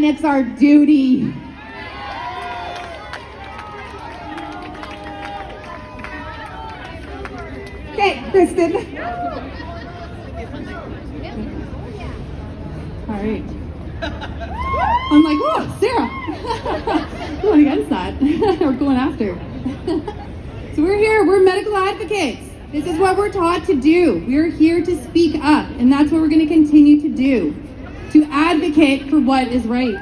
and it's our duty. Okay, Kristen. All right. I'm like, oh, Sarah. Going against that. We're going after. So we're here. We're medical advocates. This is what we're taught to do. We're here to speak up, and that's what we're going to continue to do, to advocate for what is right.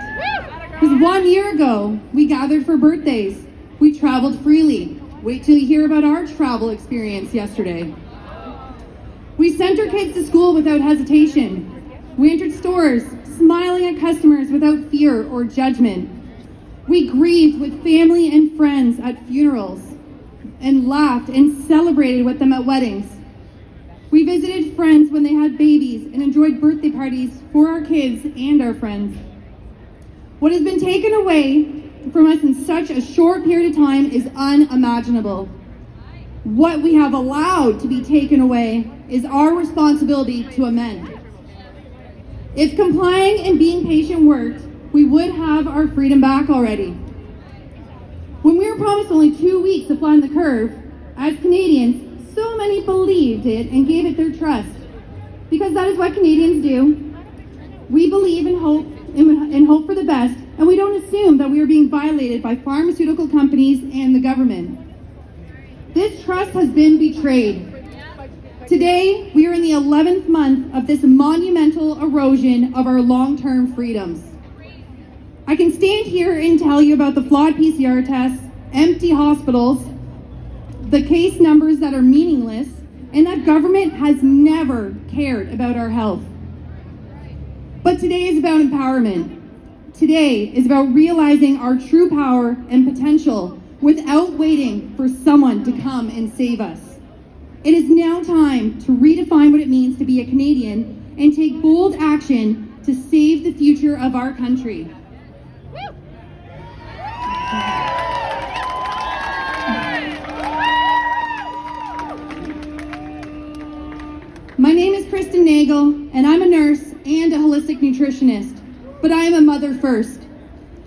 Because 1 year ago, we gathered for birthdays. We traveled freely. Wait till you hear about our travel experience yesterday. We sent our kids to school without hesitation. We entered stores, smiling at customers without fear or judgment. We grieved with family and friends at funerals, and laughed and celebrated with them at weddings. We visited friends when they had babies and enjoyed birthday parties for our kids and our friends. What has been taken away from us in such a short period of time is unimaginable. What we have allowed to be taken away is our responsibility to amend. If complying and being patient worked, we would have our freedom back already. When we were promised only 2 weeks to flatten the curve, as Canadians, so many believed it and gave it their trust. Because that is what Canadians do. We believe in hope and hope for the best, and we don't assume that we are being violated by pharmaceutical companies and the government. This trust has been betrayed. Today, we are in the 11th month of this monumental erosion of our long-term freedoms. I can stand here and tell you about the flawed PCR tests, empty hospitals, the case numbers that are meaningless, and that government has never cared about our health. But today is about empowerment. Today is about realizing our true power and potential without waiting for someone to come and save us. It is now time to redefine what it means to be a Canadian and take bold action to save the future of our country. My name is Kristen, and I'm a nurse and a holistic nutritionist, but I am a mother first,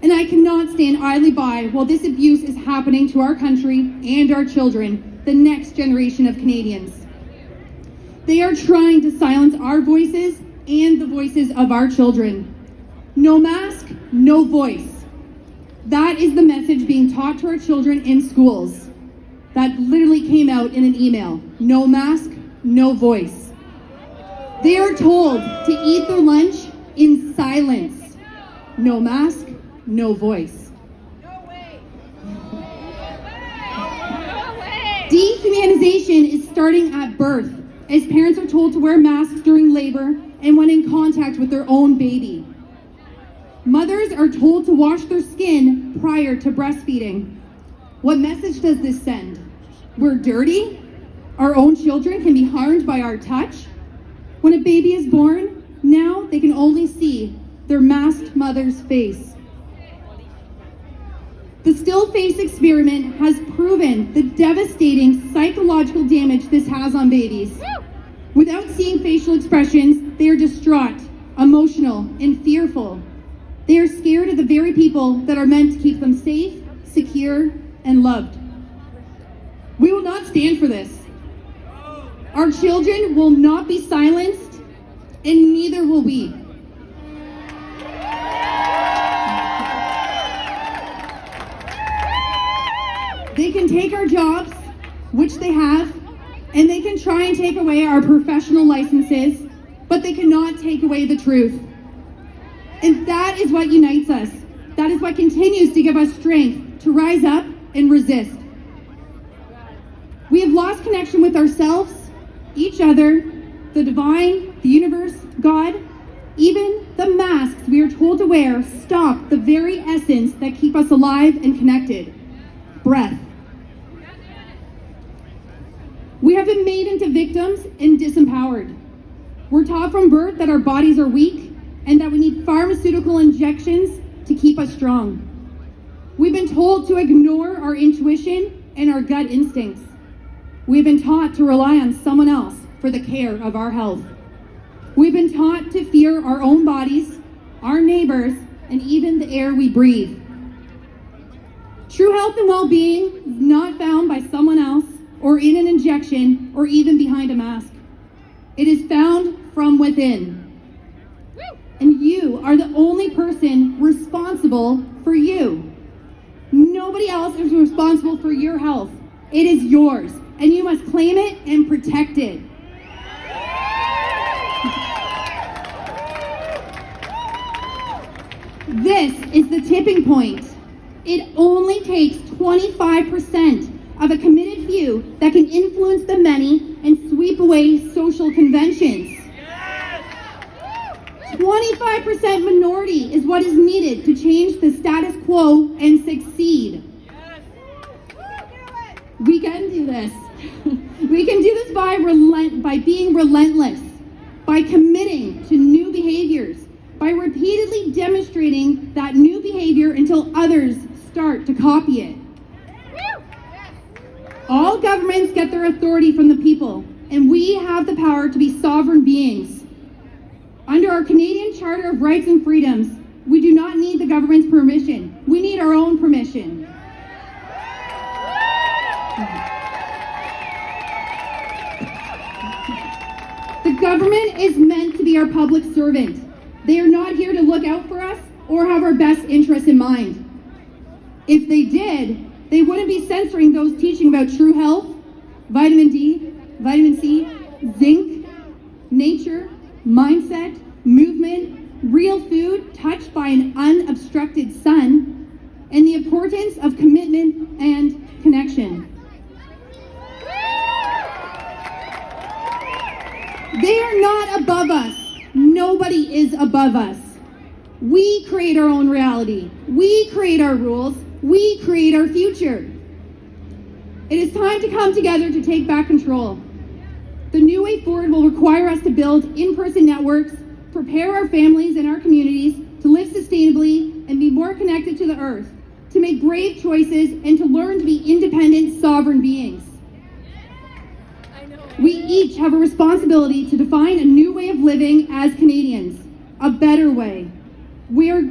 and I cannot stand idly by while this abuse is happening to our country and our children, the next generation of Canadians. They are trying to silence our voices and the voices of our children. No mask, no voice. That is the message being taught to our children in schools. That literally came out in an email. No mask, no voice. They are told to eat their lunch in silence. No mask, no voice. No way. Dehumanization is starting at birth, as parents are told to wear masks during labor and when in contact with their own baby. Mothers are told to wash their skin prior to breastfeeding. What message does this send? We're dirty? Our own children can be harmed by our touch? When a baby is born, now they can only see their masked mother's face. The still face experiment has proven the devastating psychological damage this has on babies. Without seeing facial expressions, they are distraught, emotional, and fearful. They are scared of the very people that are meant to keep them safe, secure, and loved. We will not stand for this. Our children will not be silenced, and neither will we. They can take our jobs, which they have, and they can try and take away our professional licenses, but they cannot take away the truth. And that is what unites us. That is what continues to give us strength to rise up and resist. We have lost connection with ourselves, each other, the divine, the universe, God. Even the masks we are told to wear stop the very essence that keep us alive and connected. Breath. We have been made into victims and disempowered. We're taught from birth that our bodies are weak and that we need pharmaceutical injections to keep us strong. We've been told to ignore our intuition and our gut instincts. We've been taught to rely on someone else for the care of our health. We've been taught to fear our own bodies, our neighbors, and even the air we breathe. True health and well-being is not found by someone else or in an injection or even behind a mask. It is found from within. And you are the only person responsible for you. Nobody else is responsible for your health. It is yours, and you must claim it and protect it. This is the tipping point. It only takes 25% of a committed few that can influence the many and sweep away social conventions. 25% minority is what is needed to change the status quo and succeed. We can do this. We can do this by being relentless, by committing to new behaviors, by repeatedly demonstrating that new behavior until others start to copy it. All governments get their authority from the people, and we have the power to be sovereign beings. Under our Canadian Charter of Rights and Freedoms, we do not need the government's permission. We need our own permission. The government is meant to be our public servant. They are not here to look out for us or have our best interests in mind. If they did, they wouldn't be censoring those teaching about true health, vitamin D, vitamin C, zinc, nature, mindset, movement, real food touched by an unobstructed sun, and the importance of commitment and connection. They are not above us. Nobody is above us. We create our own reality. We create our rules. We create our future. It is time to come together to take back control. The new way forward will require us to build in-person networks, prepare our families and our communities to live sustainably and be more connected to the earth, to make brave choices, and to learn to be independent, sovereign beings. We each have a responsibility to define a new way of living as Canadians, a better way. We are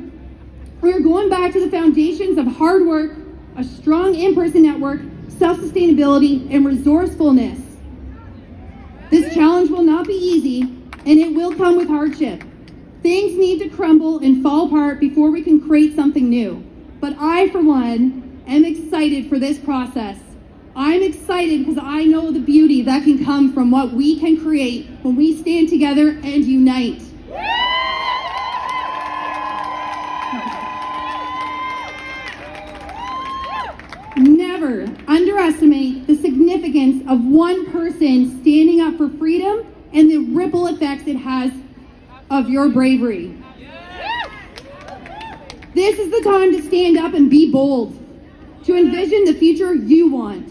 going back to the foundations of hard work, a strong in-person network, self-sustainability, and resourcefulness. This challenge will not be easy, and it will come with hardship. Things need to crumble and fall apart before we can create something new. But I, for one, am excited for this process. I'm excited because I know the beauty that can come from what we can create when we stand together and unite. Never underestimate the significance of one person standing up for freedom and the ripple effects it has of your bravery. This is the time to stand up and be bold, to envision the future you want.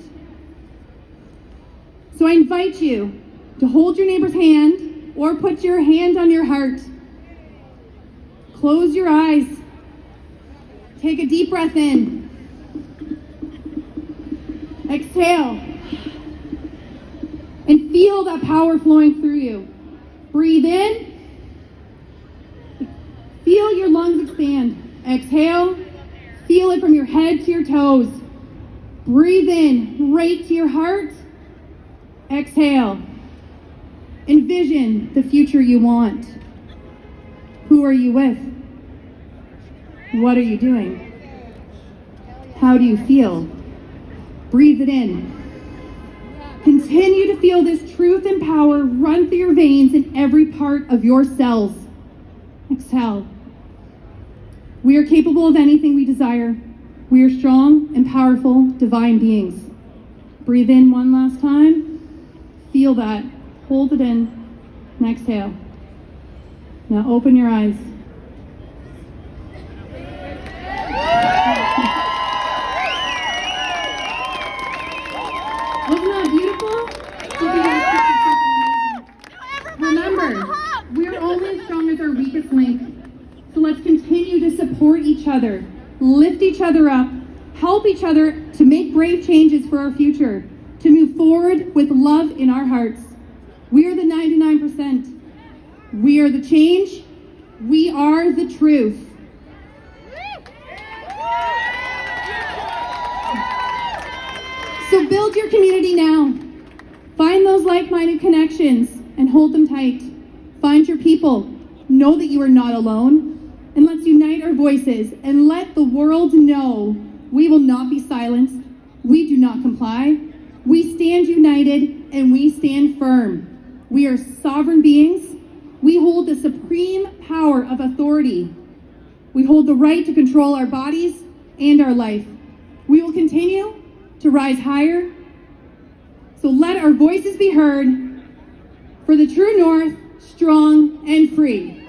So I invite you to hold your neighbor's hand or put your hand on your heart. Close your eyes. Take a deep breath in. Exhale. And feel that power flowing through you. Breathe in. Feel your lungs expand. Exhale. Feel it from your head to your toes. Breathe in right to your heart. Exhale. Envision the future you want. Who are you with? What are you doing? How do you feel? Breathe it in. Continue to feel this truth and power run through your veins in every part of your cells. Exhale. We are capable of anything we desire. We are strong and powerful divine beings. Breathe in one last time. Feel that. Hold it in. And exhale. Now open your eyes. Wasn't that beautiful? Remember, we're only as strong as our weakest link. So let's continue to support each other, lift each other up, help each other to make brave changes for our future, to move forward with love in our hearts. We are the 99%. We are the change. We are the truth. So build your community now. Find those like-minded connections and hold them tight. Find your people. Know that you are not alone. And let's unite our voices and let the world know we will not be silenced. We do not comply. We stand united and we stand firm. We are sovereign beings. We hold the supreme power of authority. We hold the right to control our bodies and our life. We will continue to rise higher. So let our voices be heard for the true north, strong and free.